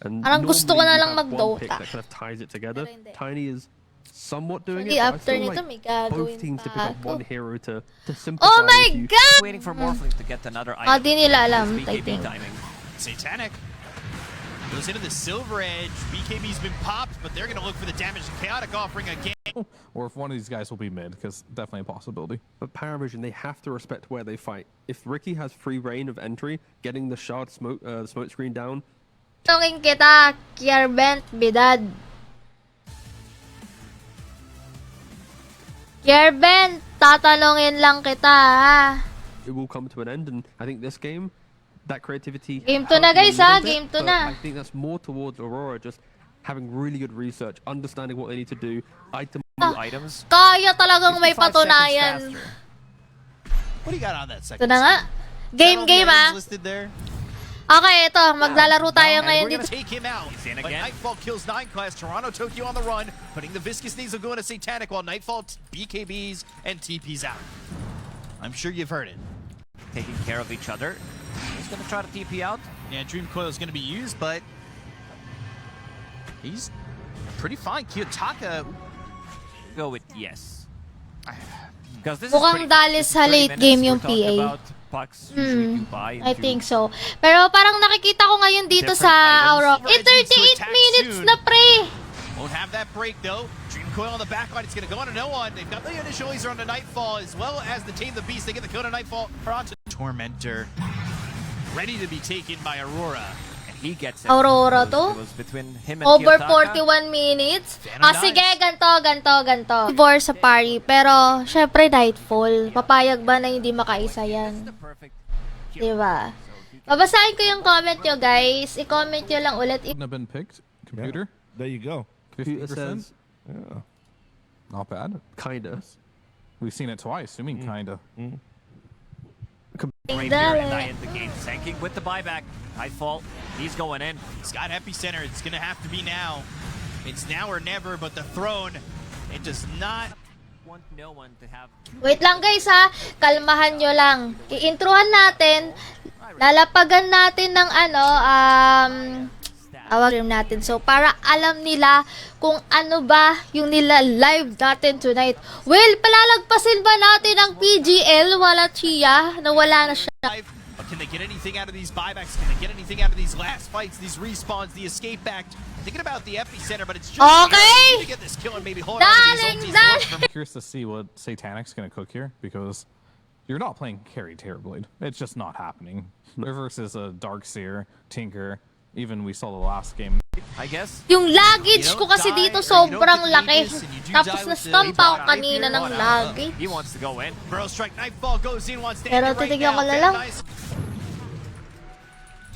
And Parang gusto ko normally na you lang have one pick mag-Dota. that kind of ties it together. Pero hindi. Tiny is somewhat doing Actually, it. But I after still nito, like may both gagawin teams to pa pick up ako. one hero to simplify Oh my if you God! Waiting for Morphling to get another item. Ah, di nila alam, It's I BKB think. timing. Satanic goes into the Silver Edge. BKB's been popped, but they're going to look for the damage to Chaotic offering again. Or if one of these guys will be mid, because definitely a possibility. But Paravision, they have to respect where they fight. If Ricky has free reign of entry, getting the shard smoke, the smoke screen down, Tanungin kita, Kierbent Bidad. Kierbent, tatanungin lang kita, ha? it will come to an end. And I think this game, that creativity. Game 2 na, hurt me a guys, ha? little bit, Game 2 but na. I think that's more towards Aurora just having really good research, understanding what they need to do, item. Two items. Kaya talagang may 55 seconds patunayan. faster. What do you got on that Ito second? na nga. Game, Is that all the game, items ha? listed there? Okay, ito. Maglalaro tayo and ngayon we're dito. Take him out. He's in But again. Nightfall kills 9 class. Toronto, Tokyo on the run. Putting the Viscous Knees will go into Satanic while Nightfall BKBs and TPs out. I'm sure you've heard it. Taking care of each other. He's gonna try to TP out. Yeah, Dream Coil is going to be used, but he's pretty fine. Kiyotaka, Go with yes. Because this Mukhang is pretty dali fast. sa 30 late minutes, game we're yung talking PA. about pucks usually do buy I into think so. Pero parang nakikita ko ngayon dito Different sa items. Aura. Red needs to 38 attack minutes soon. na, pre! won't have that break though. Dream Coil on the backline. It's going to go on to no one. They've got the initial laser on the Nightfall as well as the Tame the Beast. They get the kill to Nightfall. Onto Tormentor. Ready to be taken by Aurora. and he gets it. Aurora It to? was between him and Over Kiyotaka. 41 minutes. Phantom Sige, dies. ganto. Before sa party. Pero, syempre, Nightfall. Papayag ba na hindi makaisa yan? The perfect Diba? Babasahin ko yung comment nyo, guys. I-comment nyo lang ulit. Wouldn't have been picked. Computer, There you go. Computer 50%. says Yeah. Not bad. kinda. We've seen it twice. I mean, kinda. right here and I end the game. Sanking with the buyback. Nightfall. He's going in. He's got Epicenter. It's going to have to be now. It's now or never, but the throne, it does not. Want no one to have Wait lang, guys, ha? Kalmahan nyo lang. I-introhan natin. Lalapagan natin ng awag natin. So, para alam nila kung ano ba yung nila live natin tonight. Well, palalagpasin ba natin ang PGL? Wala Chia. Nawala na siya. But can they get anything out of these buybacks? Can they get anything out of these last fights, these respawns, the escape back? Thinking about the Epicenter, but it's just Okay. they need to get this kill and maybe hold on to Darling, these ultis. darling. I'm curious to see what Satanic's going to cook here, because you're not playing carry Terrorblade. It's just not happening. They're versus a Darkseer, Tinker. Even we saw the last game. I guess. Yung luggage ko kasi die dito or you sobrang don't laki. get this and you do Tapos die with the na-stomp ako rebound. kanina ng luggage. He wants to go in. Bro Strike Nightfall goes in, wants to Pero end it right titignan now. ko na lang. Nice.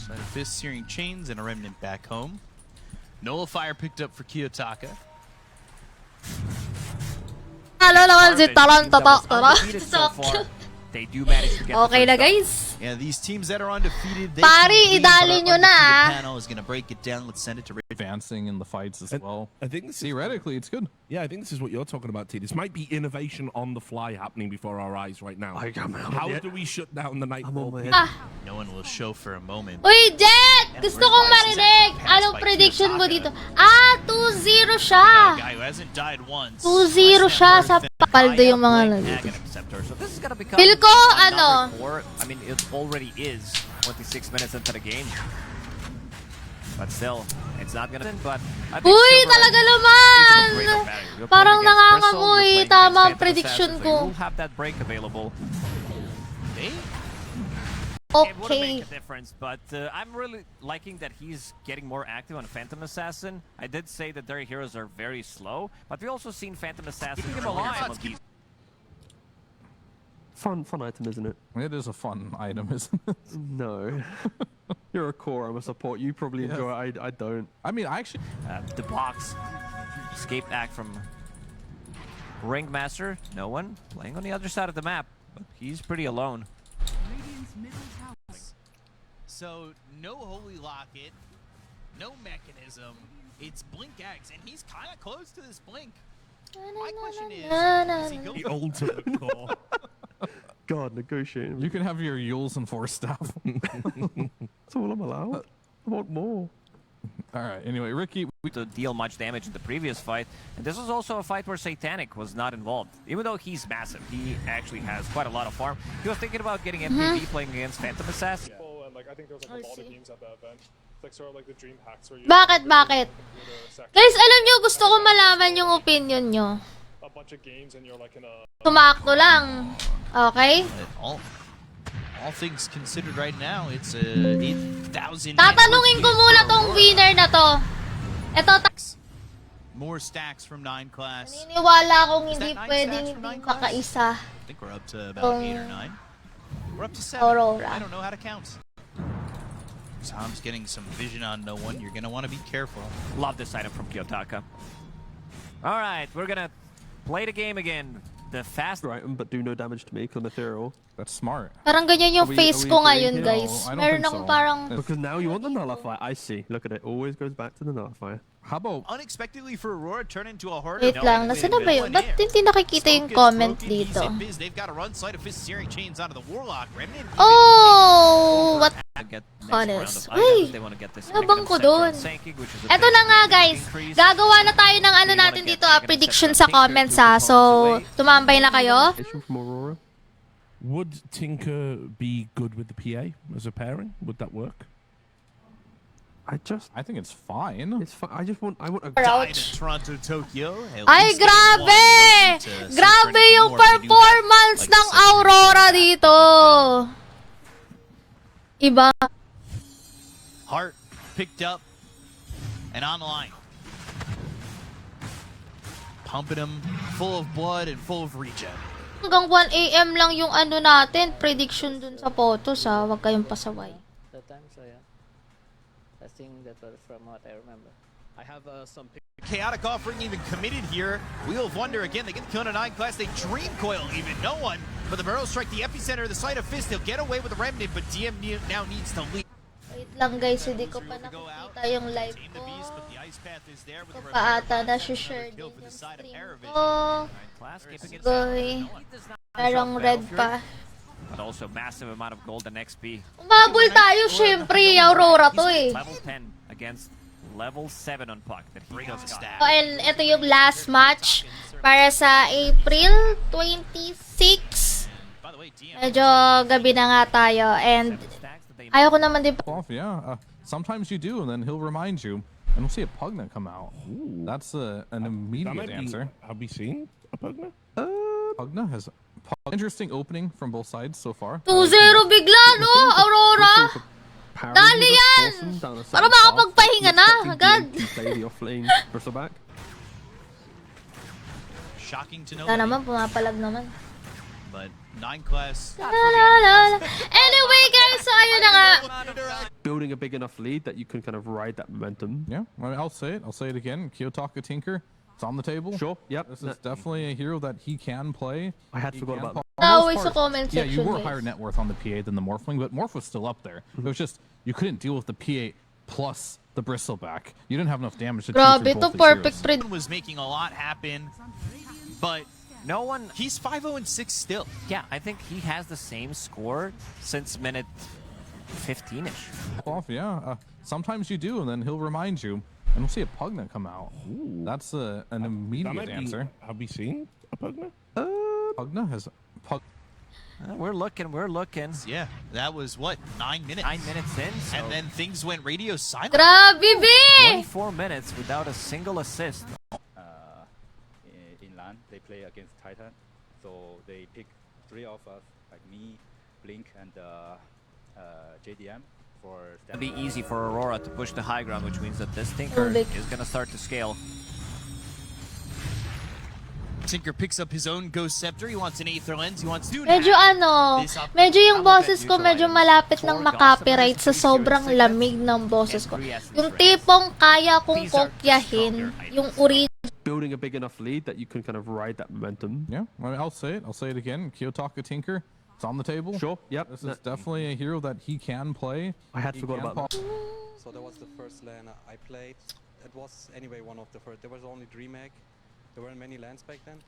So Fist Searing Chains and a Remnant back home. Nullifier picked up for Kiyotaka. Halo naman si Taran That was Tata. undefeated so far. They do manage to get the Okay na, first up. guys. Yeah, these teams that are undefeated, they Pari, can lead, idali but nyo our na, undefeated ah. panel is going to break it down. Let's send it to Rich. Advancing in the fights as well. I think this is Theoretically, it's good. yeah. I think this is what you're talking about, T. This might be innovation on the fly happening before our eyes right now. I'm out How yet. do we shut down the Nightfall? on my Ah. No one will show for a moment. Uy, Jet! Gusto kong marinig. Anong prediction mo dito? 2-0 siya. A guy who hasn't died once. 2-0 siya sa paldo yung mga Blank lagi. Aghanim Scepter. So this is gonna become Feel ko, another ano? war. I mean, it already is 26 minutes into the game. But still, it's not gonna. But I think Uy, Silver talaga is naman! a great advantage. You're Parang playing against Bristle, nangangamoy. you're playing Tama against ang Phantom prediction Assassin, ko. So you will have that break available. Hey, It would Okay. make a difference, but I'm really liking that he's getting more active on Phantom Assassin. I did say that their heroes are very slow, but we also seen Phantom Assassin keeping him Oh, alive. alive. Fun item, isn't it? It is a fun item, isn't it? No. You're a core, I'm a support. You probably Yeah. enjoy it. I don't. I mean, I actually. The box escape act from Ringmaster. No one playing on the other side of the map, but he's pretty alone. so no Holy Locket, no mechanism. It's Blink X, and he's kind of close to this Blink. My question is, does he go The ultimate core. God, negotiating. You can have your Yules and Force staff. That's all I'm allowed. I want more. All right. Anyway, Ricky, to deal much damage in the previous fight. And this was also a fight where Satanic was not involved. Even though he's massive, he actually has quite a lot of farm. He was thinking about getting MPV playing against Phantom Assassin. And like I think there was like a lot of games at that event. It's like sort of like the dream hacks where you Bakit? Guys, alam nyo, gusto ko malaman yung opinion nyo. a bunch of games and you're like in a Tumakto lang. Okay? All things considered right now, it's a 8,000. Tatanungin ko muna tong winner na to. Ito, More stacks from 9 class. naniniwala akong Is hindi that 9 pwedeng stacks from hindi 9 class? makaisa. I think we're up to about 8 or 9. We're up to 7. Aurora. I don't know how to count. Tom's getting some vision on no one. You're gonna want to be careful. Love this item from Kiyotaka. All right, we're gonna play the game again. The fast Item, but do no damage to me because I'm ethereal. that's smart. Parang ganyan yung Are we- face are we ko agreeing ngayon, here? guys. No, I don't Meron think akong so. parang... Because now you want the nullifier. I see. Look at it. Always goes back to the nullifier. How about Unexpectedly for Aurora, turn into a harder. Wait lang, nasaan na ba yun? Ba't hindi nakikita yung comment dito? They've got to run side of fist searing chains onto the Warlock. Remnant. Oh! What? get next Honest. round of Uy, items. They want to get this nabang ko Magnum Sector dun. and Sanking, which is a Eto bit na nga, damage guys. increase. Gagawa na tayo ng ano natin dito, prediction sa comments, ha. So, tumambay na kayo. Issue from Aurora. Would Tinker be good with the PA as a pairing? Would that work? I think it's fine. It's fine. I want a. Died Ouch. in Toronto, Tokyo. At Ay, least getting one. grabe! You don't need to suffer Grabe anything yung more if you do that, performance like ng I said, Aurora dito. Iba. Heart picked up and on the line. Pumping him full of blood and full of regen. Hanggang 1 AM lang yung ano natin, prediction dun sa photos, ha. Huwag kayong pasaway. That time, so yeah. I think that was from what I remember. I have some Chaotic offering even committed here. Wheel of Wonder again. They get the Kona 9 class. They Dream Coil even. No one. But the Burrow strike the epicenter of the side of Fist. They'll get away with the Remnant, but DM now needs to lead. Wait lang, guys. Hindi ko pa nakikita yung live Tame ko. the Beast, but the Ice Path is there with Ko the pa ata Revenant. na-share Kill din for the yung side of stream Paravision. ko. Class keeping it Goy. Parang red pa. But also massive amount of gold and XP. Umabol tayo, syempre. Aurora to eh. Level 10 against level 7 on Puck that he just got. Oh, and ito yung last match para sa April 26. By the way, DM Medyo gabi na nga tayo. And Stacks that they ayoko naman din off? Yeah. Sometimes you do, and then he'll remind you, and we'll see a Pugna come out. That's an That immediate might be. answer. Have we seen a Pugna? Pugna has interesting opening from both sides so far. 2-0 bigla, no? Aurora. Dali yan! Para makapagpahinga na, agad. Play the offlane bristleback. shocking to know. Wala naman, pumapalag naman. But 9 class. La, la, la, la. Anyway, guys, so ayun na nga. Building a big enough lead that you can kind of ride that momentum. Yeah, I mean, I'll say it. I'll say it again. Kiyotaka Tinker, it's on the table. Sure. Yep. This is definitely a hero that he can play. I had He forgot can about play. Ah, For the always most sa part, comment Yeah, you section, were guys. higher net worth on the PA than the Morphling, but Morph was still up there. It was just, you couldn't deal with the PA plus the Bristleback. You didn't have enough damage to chew Grabe through to, both these perfect heroes. trade. Was making a lot happen, but No one. he's 5-0-6 still. Yeah, I think he has the same score since minute 15ish. Off, yeah. Sometimes you do, and then he'll remind you, and we'll see a Pugna come out. That's an That immediate might be. answer. Have we seen a Pugna? Pugna has We're looking. Yeah, that was what 9 minutes. 9 minutes in, so And then things went radio silent. Grabe, be! 24 minutes without a single assist. In LAN, they play against Titan, so they pick 3 of us, like me, Blink, and JDM for It'll be easy for Aurora to push the high ground, which means that this Tinker Big. is going to start to scale. Tinker picks up his own Ghost Scepter. He wants an Aether Lens. He wants two. Medyo ano, medyo yung boses ko medyo malapit ng makopyright sa sobrang lamig ng boses ko. Yung tipong kaya kong kokyahin, yung original. Building a big enough lead that you can kind of ride that momentum. Yeah, I mean, I'll say it. I'll say it again. Kiyotaka Tinker, it's on the table. Sure. Yep. This is definitely a hero that he can play. I had He forgot can about that. So that was the first LAN I played. It was anyway one of the first. There was only DreamHack. There weren't many LANs back then,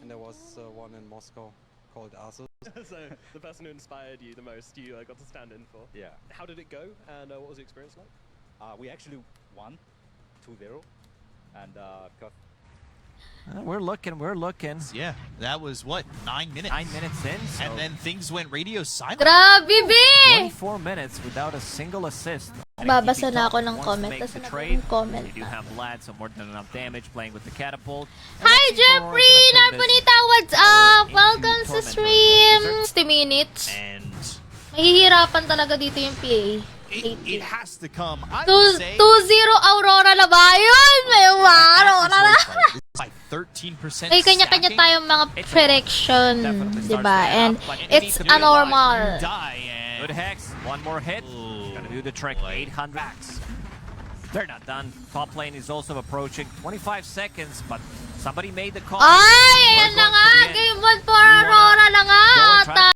and there was one in Moscow called Asus. so the person who inspired you the most, you got to stand in for. Yeah. How did it go, and what was the experience like? We actually 1-2-0, and because We're looking. Yeah, that was what, 9 minutes? 9 minutes in, so And then things went radio silent. Grabe, B! 24 minutes without a single assist. Babasa na ako ng Wants to comment. make Tapos the na trade. yung comment. They do have Vlad, so more than enough damage playing with the catapult. And Hi, let's see if Aurora's Jeffrey! gonna turn this Narponita, what's up? into Welcome sa Tormentor. stream! 60 minutes. And Mahihirapan talaga dito yung PA. it has to come, I 2-0 would say, Aurora na ba yun? May Aurora na. by 13% May kanya-kanya stacking. tayong mga prediction, Definitely starts diba? to add And up, but it's you need to a do normal. Die and Good Hex, one more hit. Ooh, Gonna do the trick, boy. 800 backs. They're not done. Top lane is also approaching 25 seconds, but somebody made the call. Ay, We're ayan na going nga. for the end. Game 1 for Aurora na nga. Go and try At